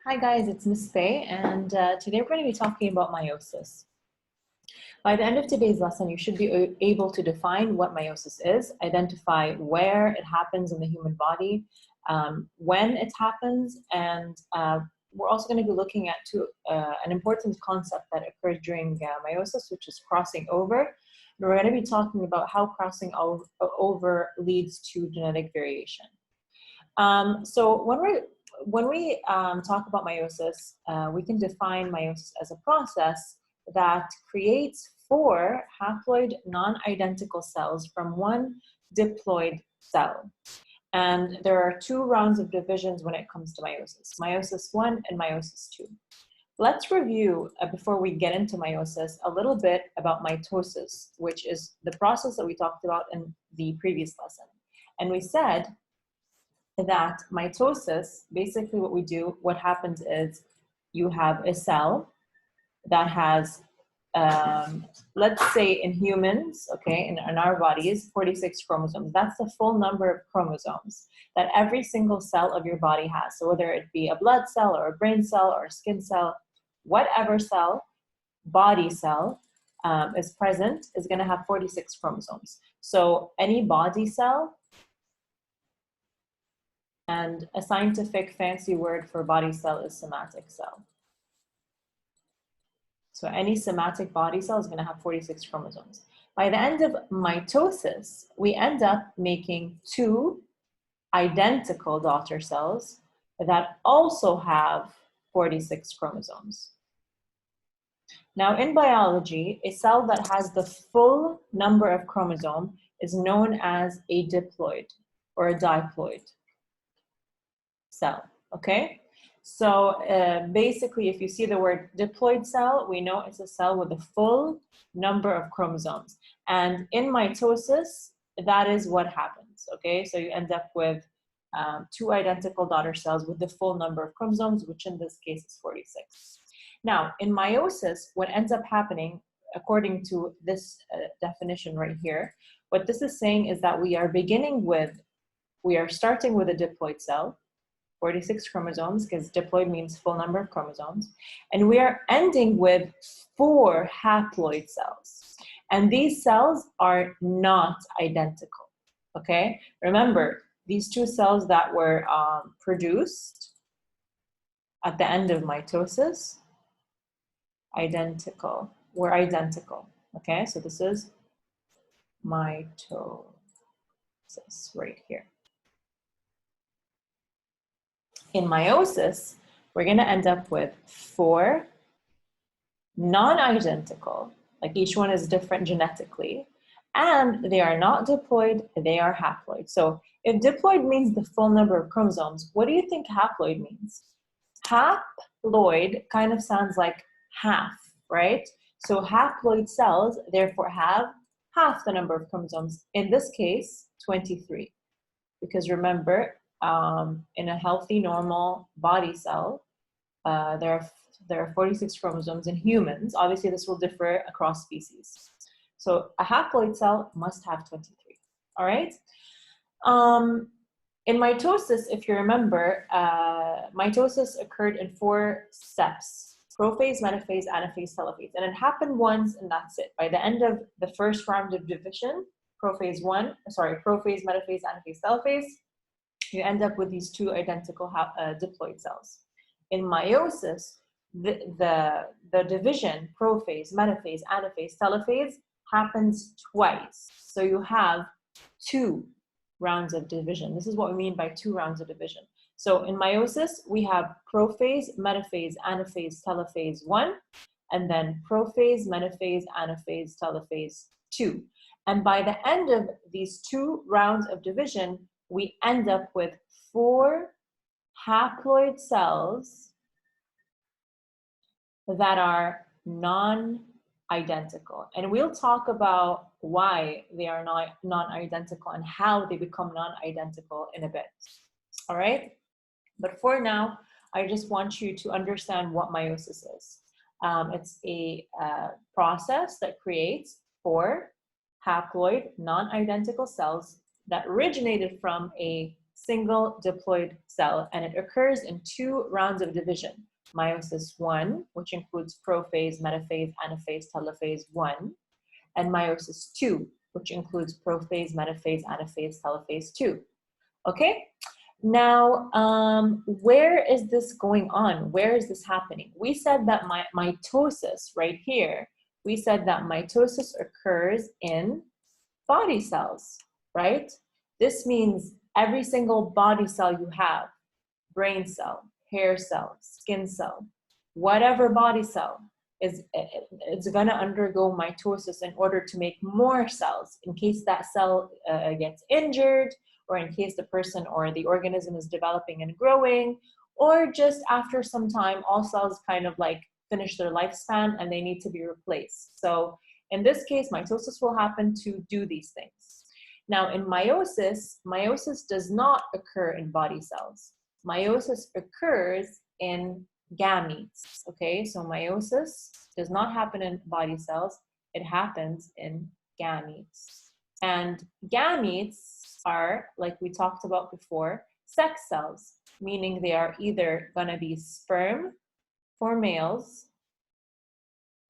Hi guys, it's Miss Faye, and today we're going to be talking about meiosis. By the end of today's lesson, you should be able to define what meiosis is, identify where it happens in the human body, when it happens, and we're also going to be looking at an important concept that occurs during meiosis, which is crossing over. And we're going to be talking about how crossing over leads to genetic variation. So when we talk about meiosis, we can define meiosis as a process that creates 4 haploid non-identical cells from one diploid cell. And there are 2 rounds of divisions when it comes to meiosis, meiosis 1 and meiosis 2. Let's review, before we get into meiosis, a little bit about mitosis, which is the process that we talked about in the previous lesson. And we said that mitosis, basically what happens is you have a cell that has, let's say in humans, okay, in our bodies, 46 chromosomes. That's the full number of chromosomes that every single cell of your body has. So whether it be a blood cell or a brain cell or a skin cell, whatever cell, body cell, is present is going to have 46 chromosomes. So any body cell, and a scientific fancy word for body cell is somatic cell. So any somatic body cell is going to have 46 chromosomes. By the end of mitosis, we end up making 2 identical daughter cells that also have 46 chromosomes. Now in biology, a cell that has the full number of chromosomes is known as a diploid or a diploid cell, okay? So basically, if you see the word diploid cell, we know it's a cell with a full number of chromosomes. And in mitosis, that is what happens, okay? So you end up with 2 identical daughter cells with the full number of chromosomes, which in this case is 46. Now, in meiosis, what ends up happening, according to this definition right here, what this is saying is that we are starting with a diploid cell, 46 chromosomes, because diploid means full number of chromosomes. And we are ending with 4 haploid cells. And these cells are not identical, okay? Remember, these 2 cells that were produced at the end of mitosis, were identical, okay? So this is mitosis right here. In meiosis, we're going to end up with 4 non-identical, like each one is different genetically, and they are not diploid, they are haploid. So if diploid means the full number of chromosomes, what do you think haploid means? Haploid kind of sounds like half, right? So haploid cells therefore have half the number of chromosomes, in this case, 23. Because remember, in a healthy, normal body cell, there are 46 chromosomes in humans. Obviously, this will differ across species. So a haploid cell must have 23, all right? In mitosis, if you remember, mitosis occurred in 4 steps: prophase, metaphase, anaphase, telophase. And it happened once, and that's it. By the end of the first round of division, prophase, metaphase, anaphase, telophase, you end up with these 2 identical diploid cells. In meiosis, the division, prophase, metaphase, anaphase, telophase, happens twice. So you have 2 rounds of division. This is what we mean by 2 rounds of division. So in meiosis, we have prophase, metaphase, anaphase, telophase 1, and then prophase, metaphase, anaphase, telophase 2. And by the end of these 2 rounds of division, we end up with 4 haploid cells that are non-identical. And we'll talk about why they are non-identical and how they become non-identical in a bit. All right? But for now, I just want you to understand what meiosis is. It's a process that creates 4 haploid non-identical cells that originated from a single diploid cell, and it occurs in 2 rounds of division. Meiosis 1, which includes prophase, metaphase, anaphase, telophase 1, and meiosis 2, which includes prophase, metaphase, anaphase, telophase 2. Okay? Now, where is this going on? Where is this happening? We said that mitosis right here, we said that mitosis occurs in body cells, right? This means every single body cell you have, brain cell, hair cell, skin cell, whatever body cell, it's going to undergo mitosis in order to make more cells in case that cell gets injured, or in case the person or the organism is developing and growing, or just after some time, all cells kind of like finish their lifespan and they need to be replaced. So in this case, mitosis will happen to do these things. Now in meiosis, meiosis does not occur in body cells. Meiosis occurs in gametes, okay? So meiosis does not happen in body cells, it happens in gametes. And gametes are, like we talked about before, sex cells, meaning they are either gonna be sperm for males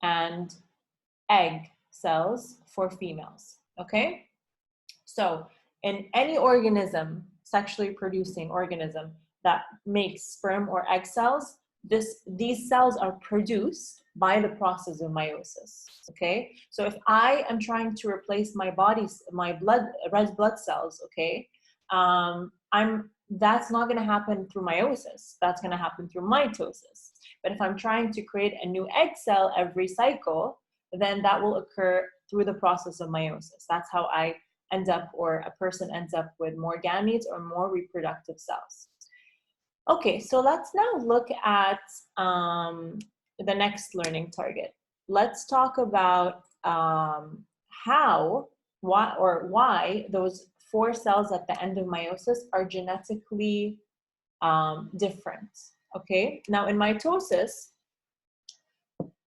and egg cells for females, okay? So in any organism, sexually producing organism that makes sperm or egg cells, these cells are produced by the process of meiosis, okay? So if I am trying to replace my red blood cells, okay, that's not gonna happen through meiosis, that's gonna happen through mitosis. But if I'm trying to create a new egg cell every cycle, then that will occur through the process of meiosis. That's how I end up, or a person ends up with more gametes or more reproductive cells. Okay, so let's now look at the next learning target. Let's talk about why those 4 cells at the end of meiosis are genetically different. Okay, now in mitosis,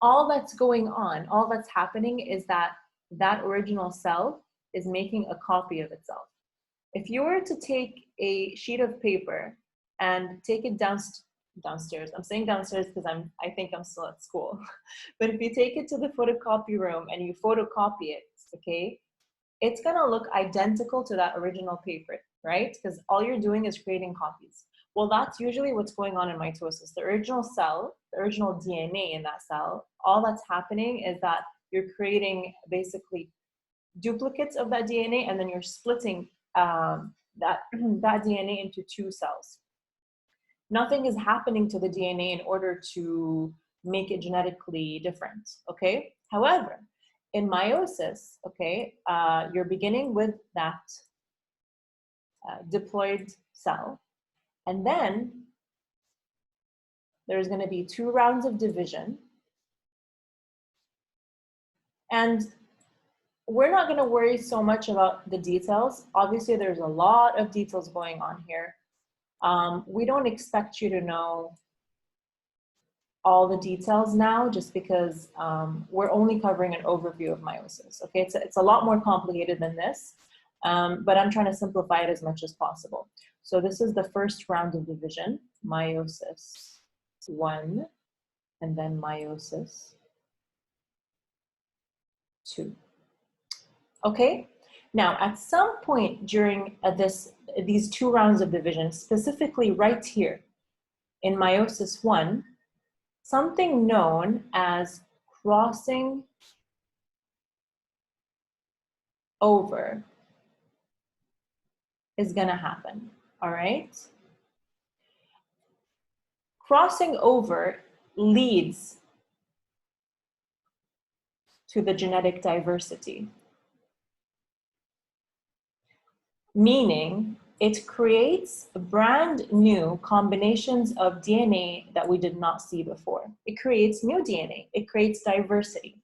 all that's going on, all that's happening is that that original cell is making a copy of itself. If you were to take a sheet of paper and take it downstairs, I'm saying downstairs because I think I'm still at school, but if you take it to the photocopy room and you photocopy it, okay, it's gonna look identical to that original paper, right? Because all you're doing is creating copies. Well, that's usually what's going on in mitosis. The original cell, the original DNA in that cell, all that's happening is that you're creating basically duplicates of that DNA, and then you're splitting that DNA into 2 cells. Nothing is happening to the DNA in order to make it genetically different, okay? However, in meiosis, okay, you're beginning with that diploid cell, and then there's going to be 2 rounds of division, and we're not going to worry so much about the details. Obviously, there's a lot of details going on here. We don't expect you to know all the details now, just because we're only covering an overview of meiosis. Okay, it's a lot more complicated than this, but I'm trying to simplify it as much as possible. So this is the first round of division, meiosis 1, and then meiosis 2. Okay, now at some point during these 2 rounds of division, specifically right here in meiosis 1, something known as crossing over is going to happen, all right? Crossing over leads to the genetic diversity, meaning it creates brand new combinations of DNA that we did not see before. It creates new DNA, it creates diversity.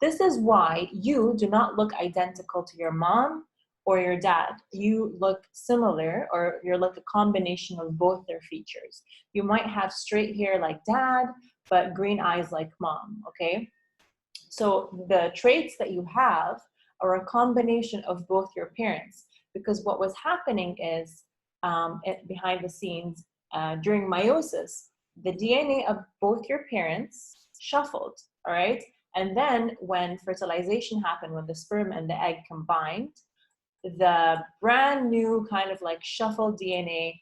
This is why you do not look identical to your mom or your dad. You look similar, or you're like a combination of both their features. You might have straight hair like dad, but green eyes like mom, okay? So the traits that you have are a combination of both your parents, because what was happening is behind the scenes, during meiosis, the DNA of both your parents shuffled, all right? And then when fertilization happened, when the sperm and the egg combined, the brand new kind of like shuffled DNA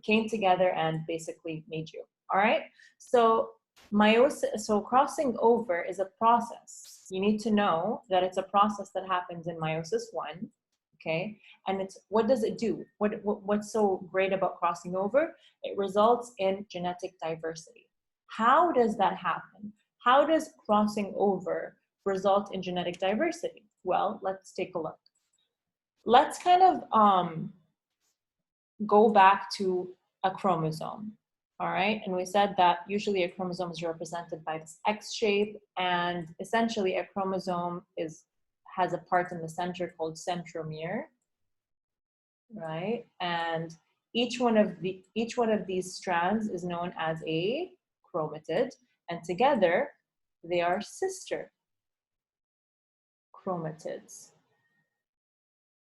came together and basically made you, all right? So meiosis, so crossing over is a process. You need to know that it's a process that happens in meiosis 1, okay? And it's, what does it do? What's so great about crossing over? It results in genetic diversity. How does that happen? How does crossing over result in genetic diversity? Well, let's take a look. Let's kind of go back to a chromosome, all right? And we said that usually a chromosome is represented by this X shape, and essentially a chromosome has a part in the center called centromere, right? And each one of these strands is known as a chromatid, and together they are sister chromatids,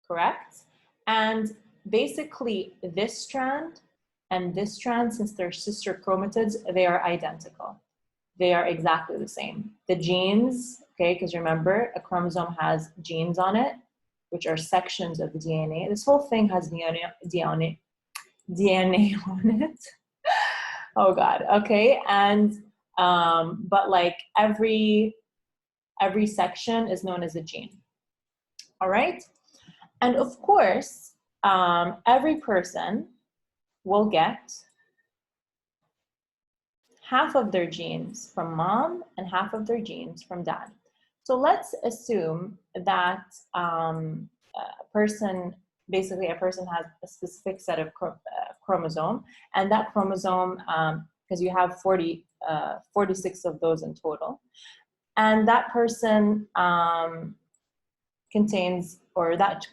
correct? And basically this strand and this strand, since they're sister chromatids, they are identical. They are exactly the same. The genes, okay, because remember, a chromosome has genes on it, which are sections of the DNA. This whole thing has DNA on it. Oh God, okay. And, but like every section is known as a gene, all right? And of course, every person will get half of their genes from mom and half of their genes from dad. So let's assume that a person has a specific set of chromosome, and that chromosome, because you have 46 of those in total, and that person that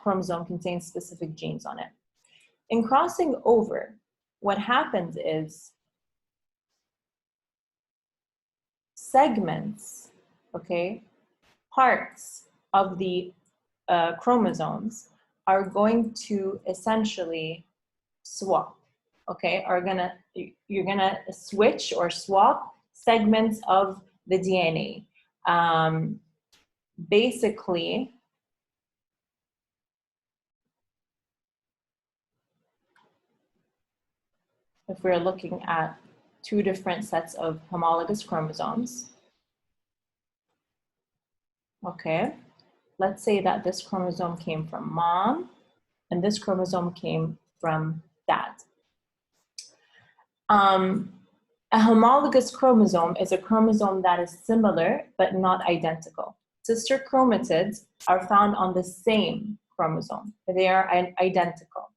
chromosome contains specific genes on it. In crossing over, what happens is segments, okay, parts of the chromosomes are going to essentially swap, okay, you're gonna switch or swap segments of the DNA. Basically, if we're looking at two different sets of homologous chromosomes, okay, let's say that this chromosome came from mom and this chromosome came from dad. A homologous chromosome is a chromosome that is similar but not identical. Sister chromatids are found on the same chromosome. They are identical.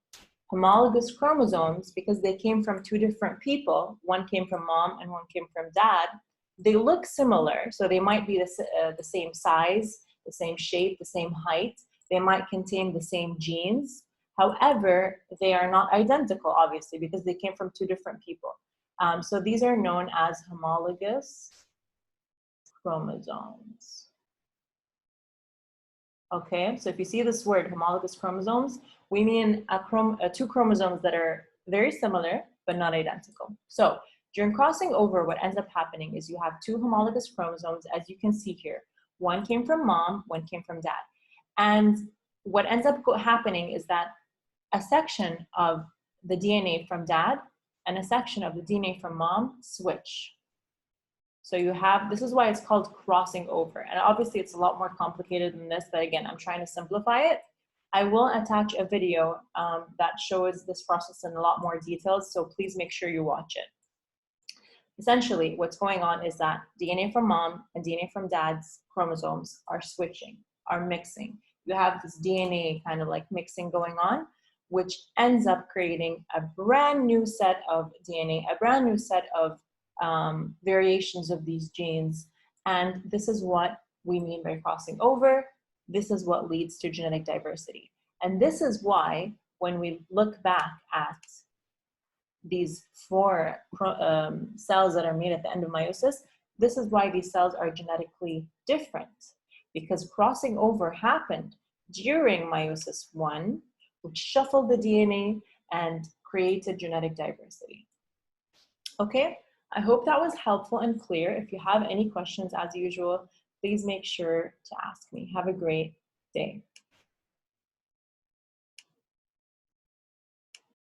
Homologous chromosomes, because they came from two different people, one came from mom and one came from dad, they look similar. So they might be the same size, the same shape, the same height. They might contain the same genes. However, they are not identical, obviously, because they came from two different people. So these are known as homologous chromosomes. Okay, so if you see this word, homologous chromosomes, we mean two chromosomes that are very similar, but not identical. So during crossing over, what ends up happening is you have two homologous chromosomes, as you can see here. One came from mom, one came from dad. And what ends up happening is that a section of the DNA from dad and a section of the DNA from mom switch. So you have, this is why it's called crossing over. And obviously it's a lot more complicated than this, but again, I'm trying to simplify it. I will attach a video that shows this process in a lot more details, so please make sure you watch it. Essentially, what's going on is that DNA from mom and DNA from dad's chromosomes are switching, are mixing. You have this DNA kind of like mixing going on, which ends up creating a brand new set of DNA, a brand new set of variations of these genes. And this is what we mean by crossing over. This is what leads to genetic diversity. And this is why when we look back at these four cells that are made at the end of meiosis, this is why these cells are genetically different, because crossing over happened during meiosis 1, which shuffled the DNA, and created genetic diversity. Okay, I hope that was helpful and clear. If you have any questions, as usual, please make sure to ask me. Have a great day.